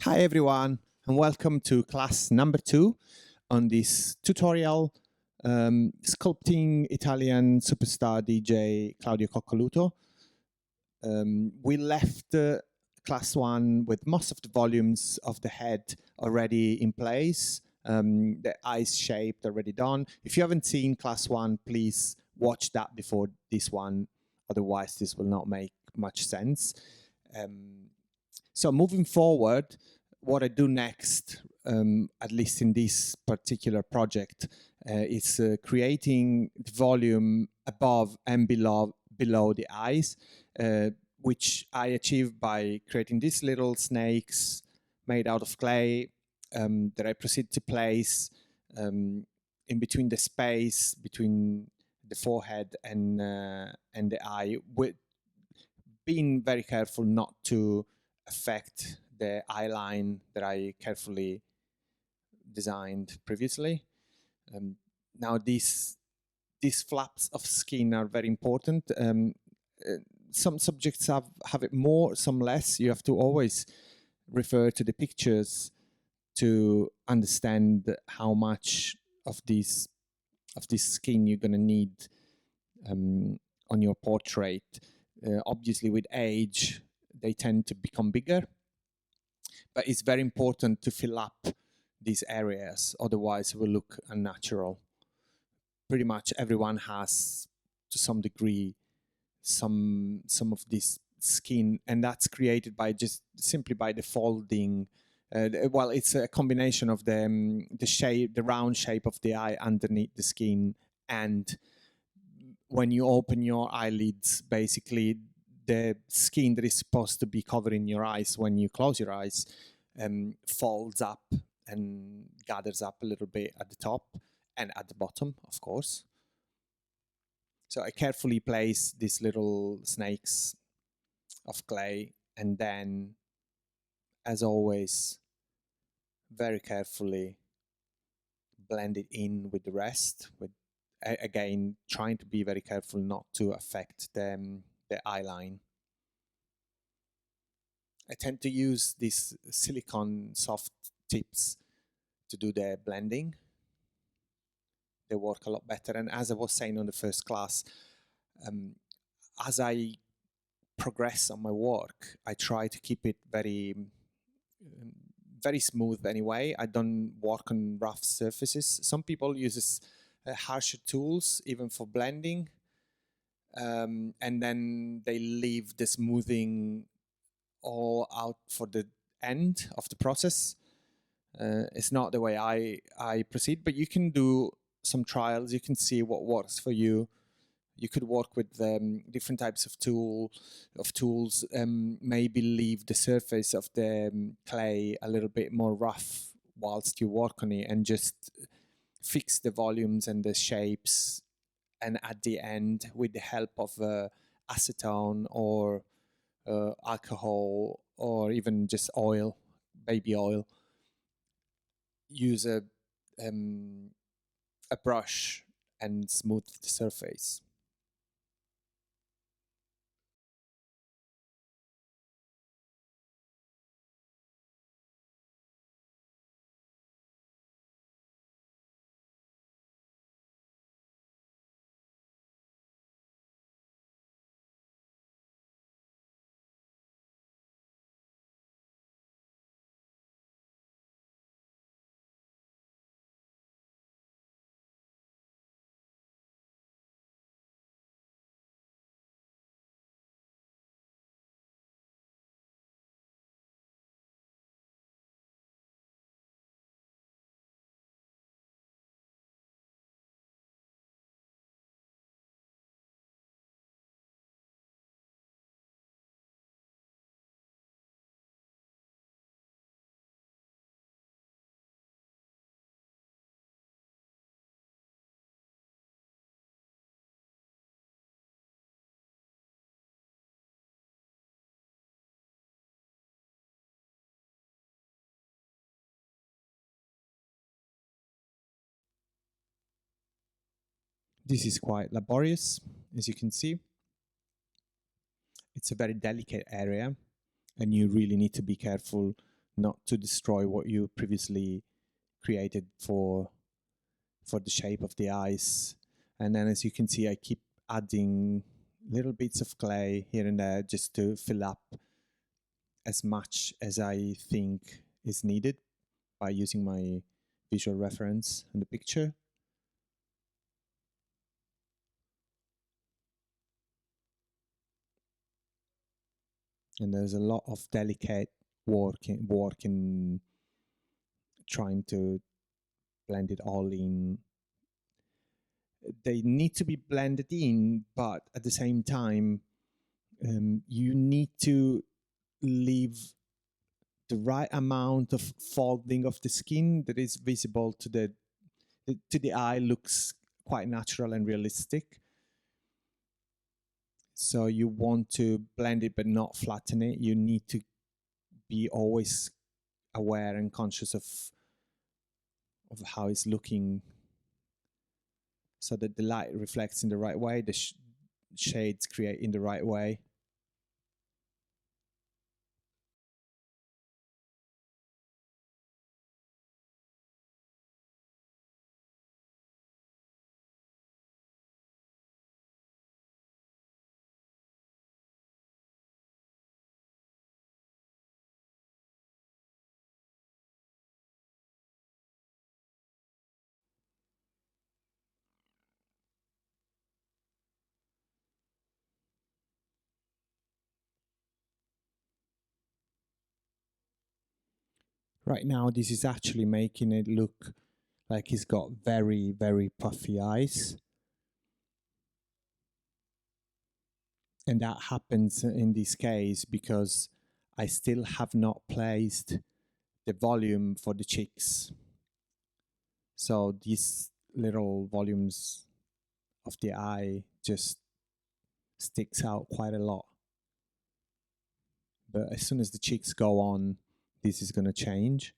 Hi everyone, and welcome to class number 2 on this tutorial sculpting Italian superstar DJ Claudio Coccoluto. We left class 1 with most of the volumes of the head already in place, the eyes shaped already done. If you haven't seen class 1, please watch that before this one, otherwise this will not make much sense. So moving forward, what I do next, at least in this particular project, is creating the volume above and below the eyes, which I achieve by creating these little snakes made out of clay that I proceed to place in between the space between the forehead and the eye, with being very careful not to affect the eye line that I carefully designed previously. Now these flaps of skin are very important. Some subjects have it more, some less. You have to always refer to the pictures to understand how much of this skin you're going to need on your portrait. Obviously, with age, they tend to become bigger, but it's very important to fill up these areas, otherwise it will look unnatural. Pretty much everyone has, to some degree, some of this skin, and that's created by just simply by the folding. Well, it's a combination of the shape, the round shape of the eye underneath the skin, and when you open your eyelids, basically the skin that is supposed to be covering your eyes when you close your eyes folds up and gathers up a little bit at the top and at the bottom, of course. So I carefully place these little snakes of clay, and then, as always, very carefully blend it in with the rest, with again trying to be very careful not to affect the eye line. I tend to use these silicone soft tips to do the blending. They work a lot better, and as I was saying on the first class, as I progress on my work, I try to keep it very smooth anyway. I don't work on rough surfaces. Some people use harsher tools even for blending, and then they leave the smoothing all out for the end of the process. It's not the way I proceed, but you can do some trials. You can see what works for you. You could work with different types of tools. Maybe leave the surface of the clay a little bit more rough whilst you work on it, and just fix the volumes and the shapes. And at the end, with the help of acetone or alcohol, or even just oil, baby oil, use a brush and smooth the surface. This is quite laborious, as you can see. It's a very delicate area, and you really need to be careful not to destroy what you previously created for the shape of the eyes. And then, as you can see, I keep adding little bits of clay here and there just to fill up as much as I think is needed by using my visual reference in the picture. And there's a lot of delicate work in trying to blend it all in. They need to be blended in, but at the same time, you need to leave the right amount of folding of the skin that is visible to the eye, looks quite natural and realistic. So you want to blend it but not flatten it. You need to be always aware and conscious of how it's looking, so that the light reflects in the right way, the shades create in the right way. Right now, this is actually making it look like he's got very, very puffy eyes. And that happens in this case because I still have not placed the volume for the cheeks. So these little volumes of the eye just sticks out quite a lot. But as soon as the cheeks go on, this is going to change.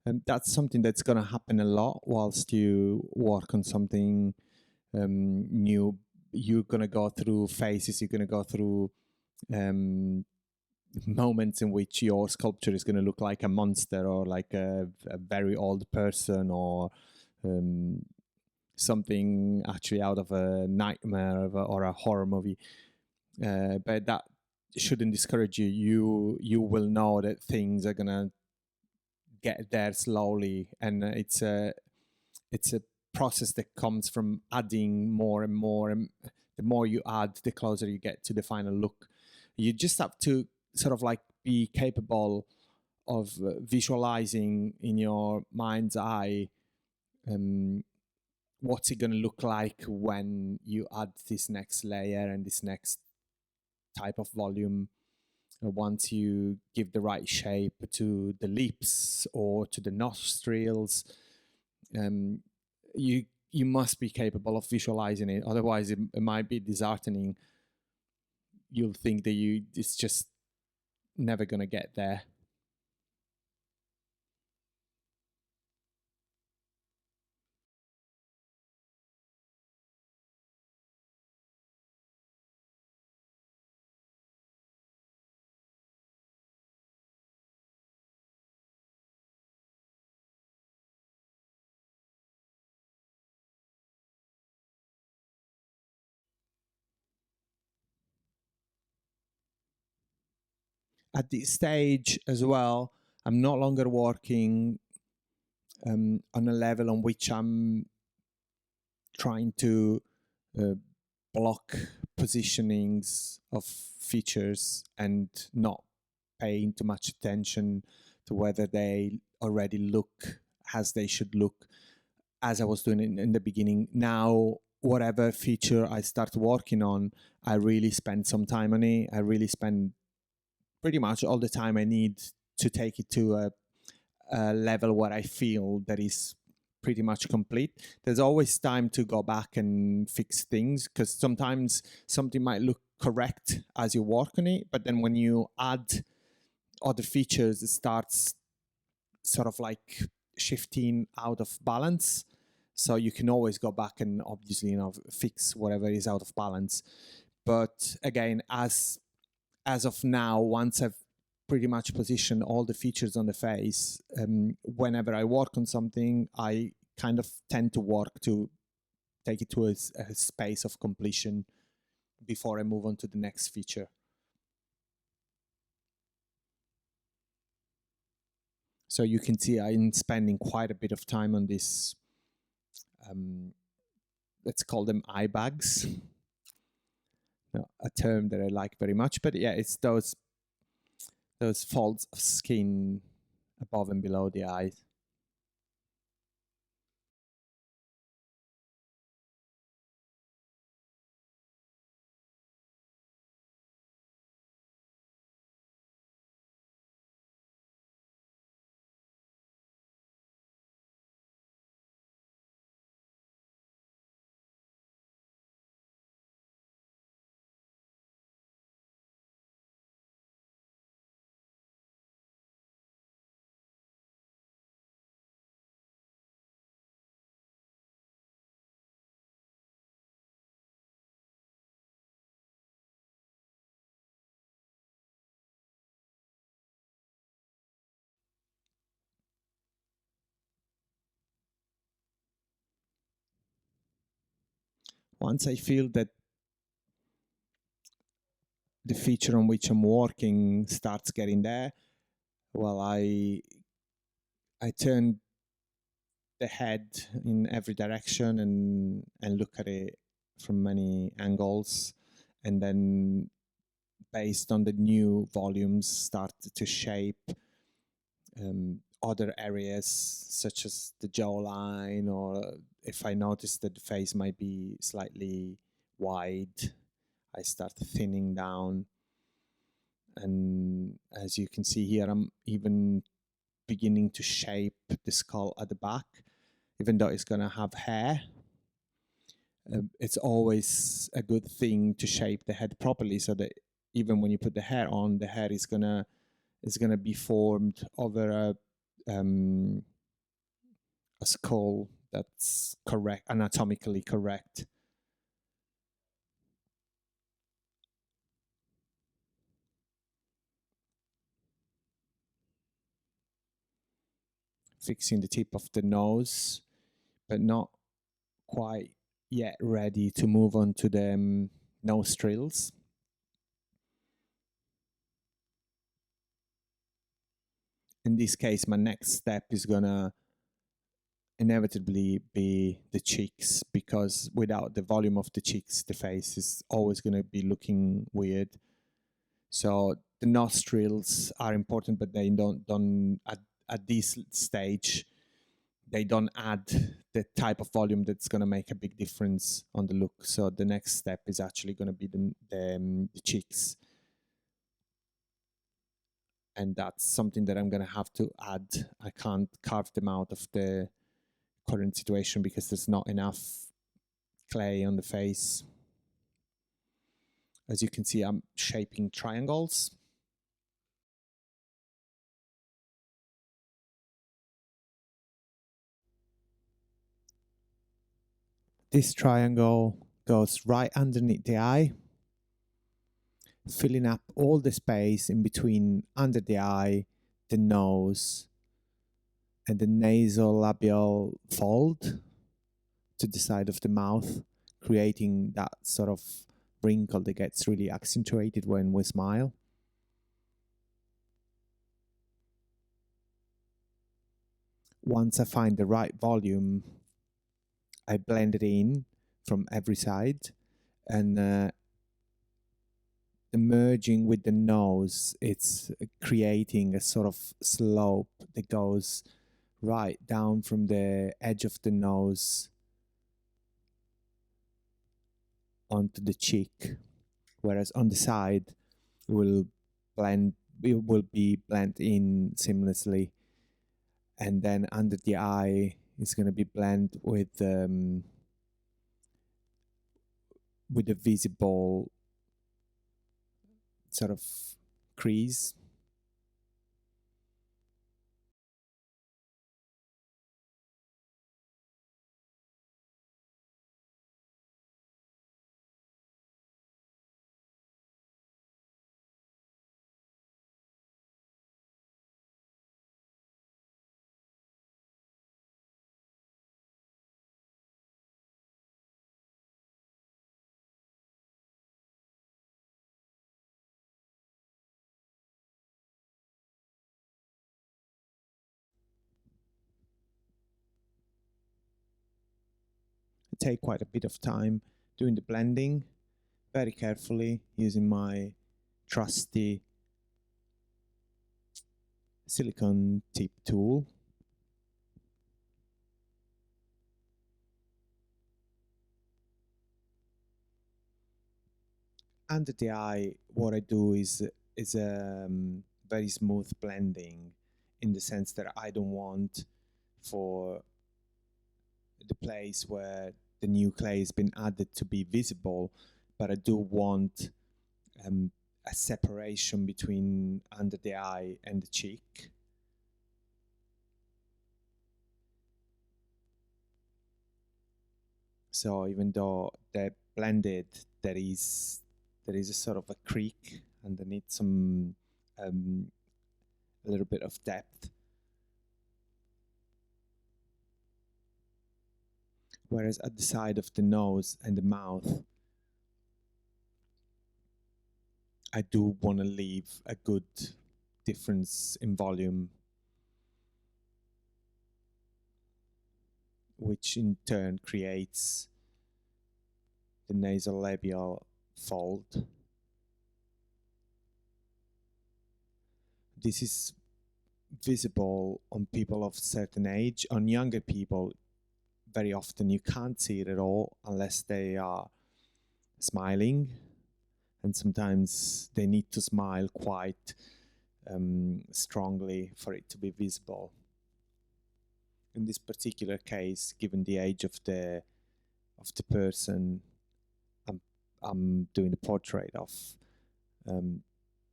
And that's something that's going to happen a lot whilst you work on something new. You're going to go through phases, you're going to go through moments in which your sculpture is going to look like a monster, or like a very old person, or something actually out of a nightmare or a horror movie. But that shouldn't discourage you. You will know that things are going to get there slowly, and it's a process that comes from adding more and more, and the more you add, the closer you get to the final look. You just have to sort of like be capable of visualizing in your mind's eye what's it going to look like when you add this next layer and this next type of volume. Once you give the right shape to the lips or to the nostrils, you must be capable of visualizing it. Otherwise, it might be disheartening. You'll think that it's just never going to get there. At this stage as well, I'm no longer working on a level on which I'm trying to block positionings of features and not paying too much attention to whether they already look as they should look, as I was doing in the beginning. Now, whatever feature I start working on, I really spend some time on it. I really spend pretty much all the time I need to take it to a level where I feel that is pretty much complete. There's always time to go back and fix things, because sometimes something might look correct as you work on it, but then when you add other features, it starts sort of like shifting out of balance. So you can always go back and obviously, fix whatever is out of balance. But again, as of now, once I've pretty much position all the features on the face. Whenever I work on something, I kind of tend to work to take it to a space of completion before I move on to the next feature. So you can see I'm spending quite a bit of time on this. Let's call them eye bags. A term that I like very much, but yeah, it's those folds of skin above and below the eyes. Once I feel that the feature on which I'm working starts getting there, well, I turn the head in every direction and look at it from many angles, and then based on the new volumes start to shape other areas such as the jawline, or if I notice that the face might be slightly wide, I start thinning down. And as you can see here, I'm even beginning to shape the skull at the back, even though it's going to have hair. It's always a good thing to shape the head properly, so that even when you put the hair on, the hair is gonna be formed over a skull that's correct, anatomically correct. Fixing the tip of the nose, but not quite yet ready to move on to the nostrils. In this case, my next step is gonna inevitably be the cheeks, because without the volume of the cheeks, the face is always gonna be looking weird. So the nostrils are important, but they don't at this stage, they don't add the type of volume that's going to make a big difference on the look. So the next step is actually going to be the cheeks. And that's something that I'm going to have to add. I can't carve them out of the current situation because there's not enough clay on the face. As you can see, I'm shaping triangles. This triangle goes right underneath the eye, filling up all the space in between under the eye, the nose, and the nasolabial fold to the side of the mouth, creating that sort of wrinkle that gets really accentuated when we smile. Once I find the right volume, I blend it in from every side, and merging with the nose, it's creating a sort of slope that goes right down from the edge of the nose onto the cheek, whereas on the side will be blend in seamlessly, and then under the eye is going to be blend with a visible sort of crease. take quite a bit of time doing the blending, very carefully, using my trusty silicone tip tool. Under the eye, what I do is very smooth blending, in the sense that I don't want for the place where the new clay has been added to be visible, but I do want a separation between under the eye and the cheek. So even though they're blended, there is a sort of a creak underneath, some a little bit of depth. Whereas at the side of the nose and the mouth, I do want to leave a good difference in volume, which in turn creates the nasolabial fold. This is visible on people of certain age. On younger people, very often you can't see it at all unless they are smiling, and sometimes they need to smile quite strongly for it to be visible. In this particular case, given the age of the person I'm doing the portrait of,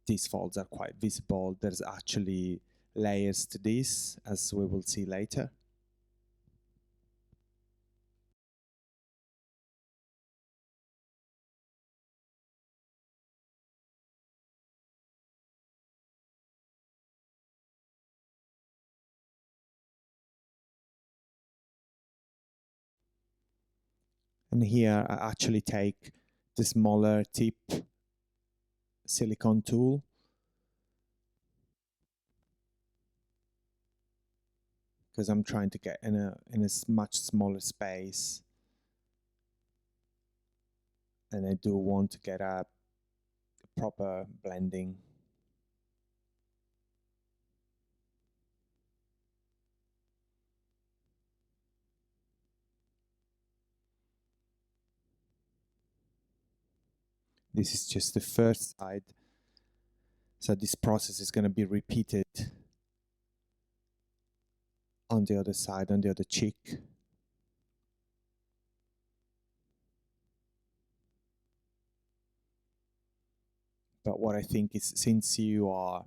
these folds are quite visible. There's actually layers to this, as we will see later. And here I actually take the smaller tip silicone tool, because I'm trying to get in a much smaller space, and I do want to get a proper blending. This is just the first side, so this process is going to be repeated on the other side, on the other cheek. But what I think is, since you're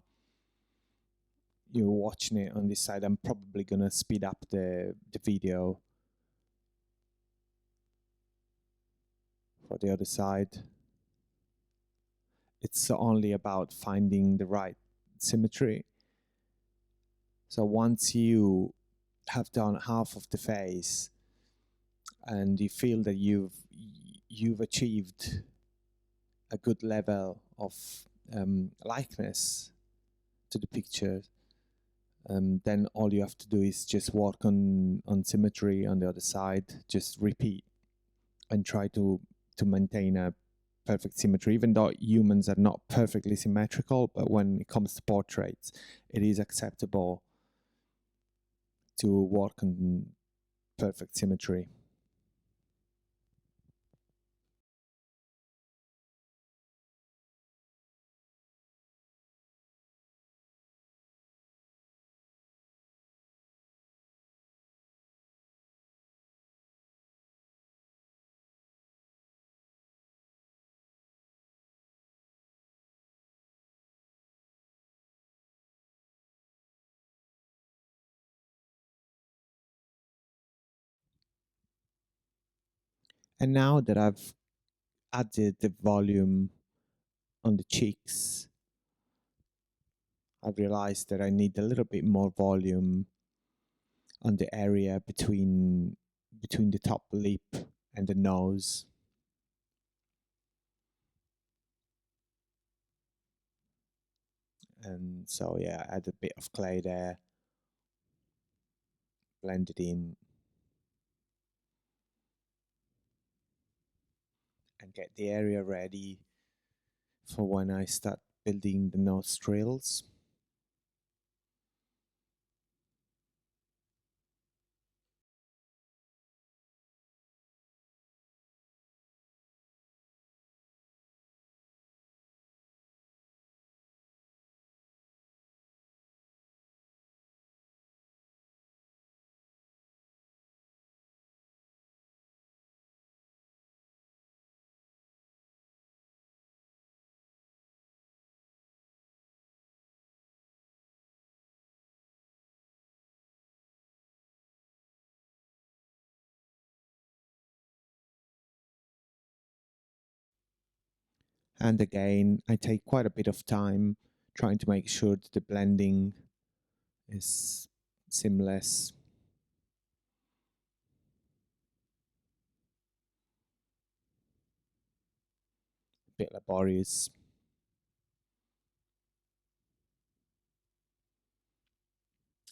watching it on this side, I'm probably going to speed up the video for the other side. It's only about finding the right symmetry. So once you have done half of the face and you feel that you've achieved a good level of likeness to the picture, then all you have to do is just work on symmetry on the other side. Just repeat and try to maintain a perfect symmetry, even though humans are not perfectly symmetrical. But when it comes to portraits, it is acceptable to work on perfect symmetry. And now that I've added the volume on the cheeks, I've realized that I need a little bit more volume on the area between the top lip and the nose. And so yeah, add a bit of clay there, blend it in. and get the area ready for when I start building the nostrils. And again, I take quite a bit of time trying to make sure that the blending is seamless. A bit laborious.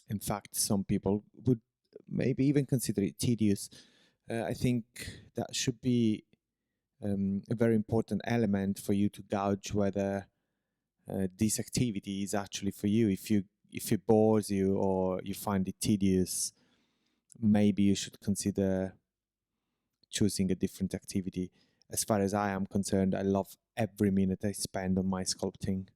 In fact, some people would maybe even consider it tedious. I think that should be a very important element for you to gauge whether this activity is actually for you. If it bores you or you find it tedious, maybe you should consider choosing a different activity. As far as I am concerned, I love every minute I spend on my sculpting.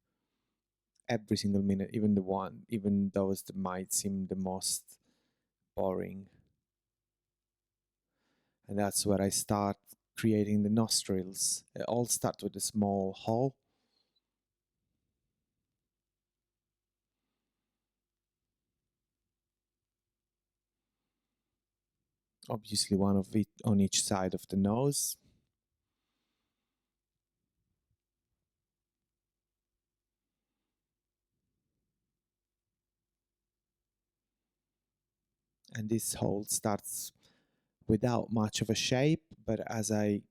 Every single minute, even those that might seem the most boring. And that's where I start creating the nostrils. It all starts with a small hole. Obviously, one of it on each side of the nose. And this hole starts without much of a shape, but as I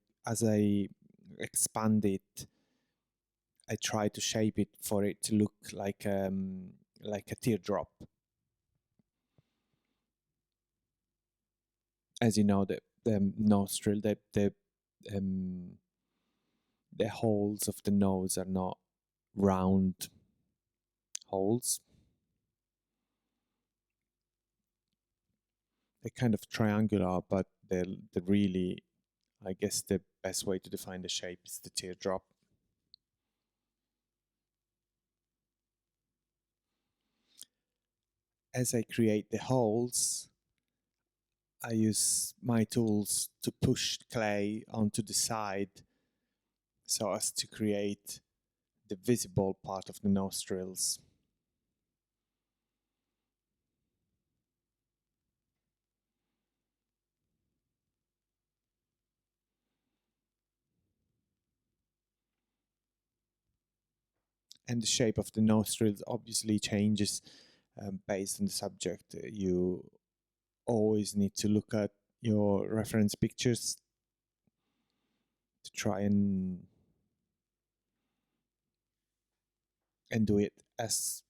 expand it, I try to shape it for it to look like a teardrop. As you know, the nostril, um, the holes of the nose are not round holes. They're kind of triangular, but they're really, I guess the best way to define the shape is the teardrop. As I create the holes, I use my tools to push clay onto the side so as to create the visible part of the nostrils. And the shape of the nostrils obviously changes based on the subject. You always need to look at your reference pictures to try and do it as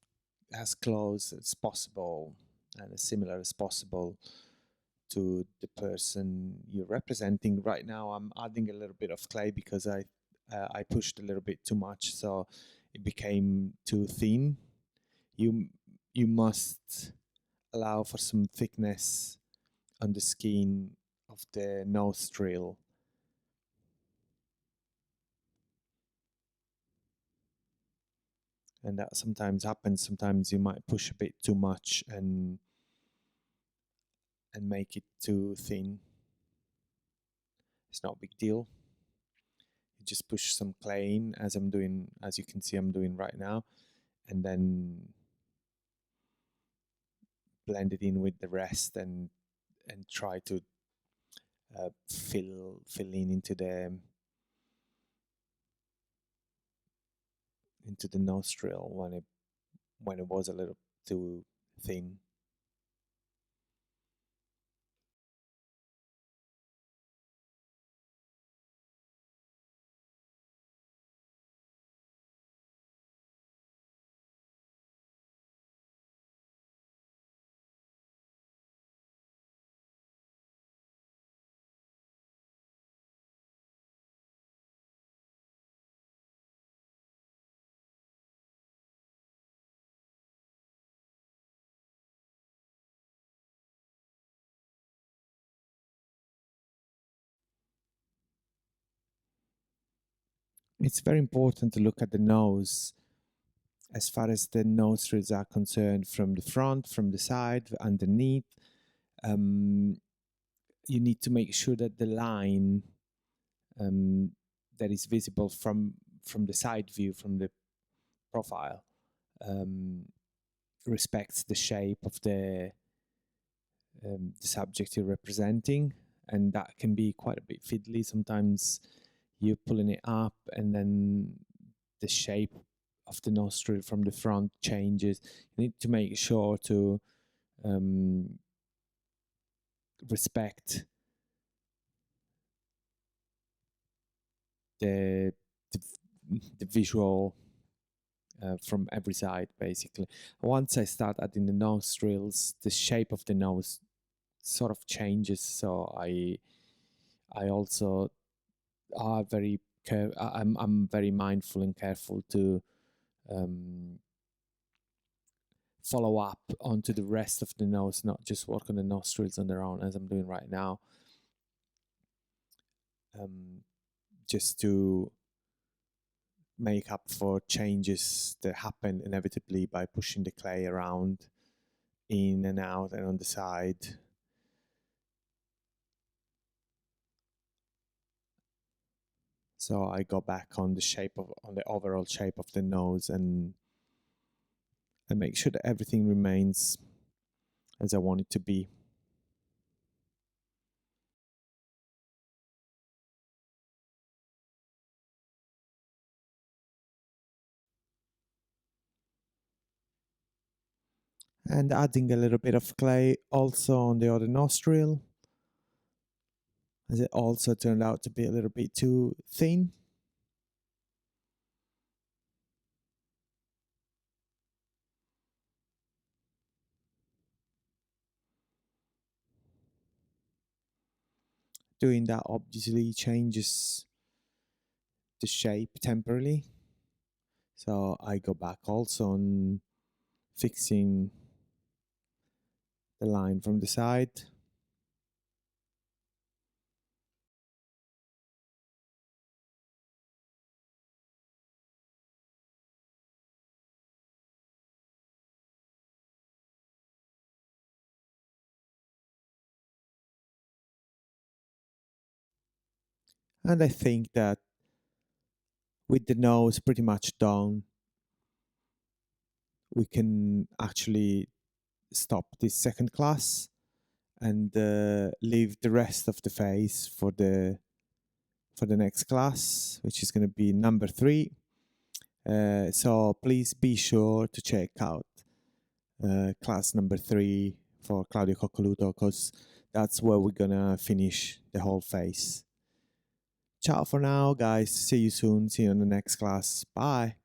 close as possible and as similar as possible to the person you're representing. Right now, I'm adding a little bit of clay because I pushed a little bit too much, so it became too thin. You you must allow for some thickness on the skin of the nostril. And that sometimes happens. Sometimes you might push a bit too much and make it too thin. It's not a big deal. You just push some clay in, as you can see I'm doing right now, and then blend it in with the rest and try to fill in into the nostril when it was a little too thin. it's very important to look at the nose as far as the nostrils are concerned, from the front, from the side, underneath. You need to make sure that the line that is visible from the side view, from the profile, respects the shape of the subject you're representing, and that can be quite a bit fiddly. Sometimes you're pulling it up and then the shape of the nostril from the front changes. You need to make sure to respect the visual from every side, basically. Once I start adding the nostrils, the shape of the nose sort of changes. So I also are very I'm very mindful and careful to follow up onto the rest of the nose, not just work on the nostrils on their own, as I'm doing right now. Just to make up for changes that happen inevitably by pushing the clay around, in and out and on the side. So I go back on the overall shape of the nose and make sure that everything remains as I want it to be. And adding a little bit of clay also on the other nostril, as it also turned out to be a little bit too thin. Doing that obviously changes the shape temporarily. So I go back also on fixing the line from the side. And I think that with the nose pretty much done, we can actually stop this second class and leave the rest of the face for the next class, which is going to be number 3. So please be sure to check out class number 3 for Claudio Coccoluto, because that's where we're gonna finish the whole face. Ciao for now, guys. See you soon. See you in the next class. Bye.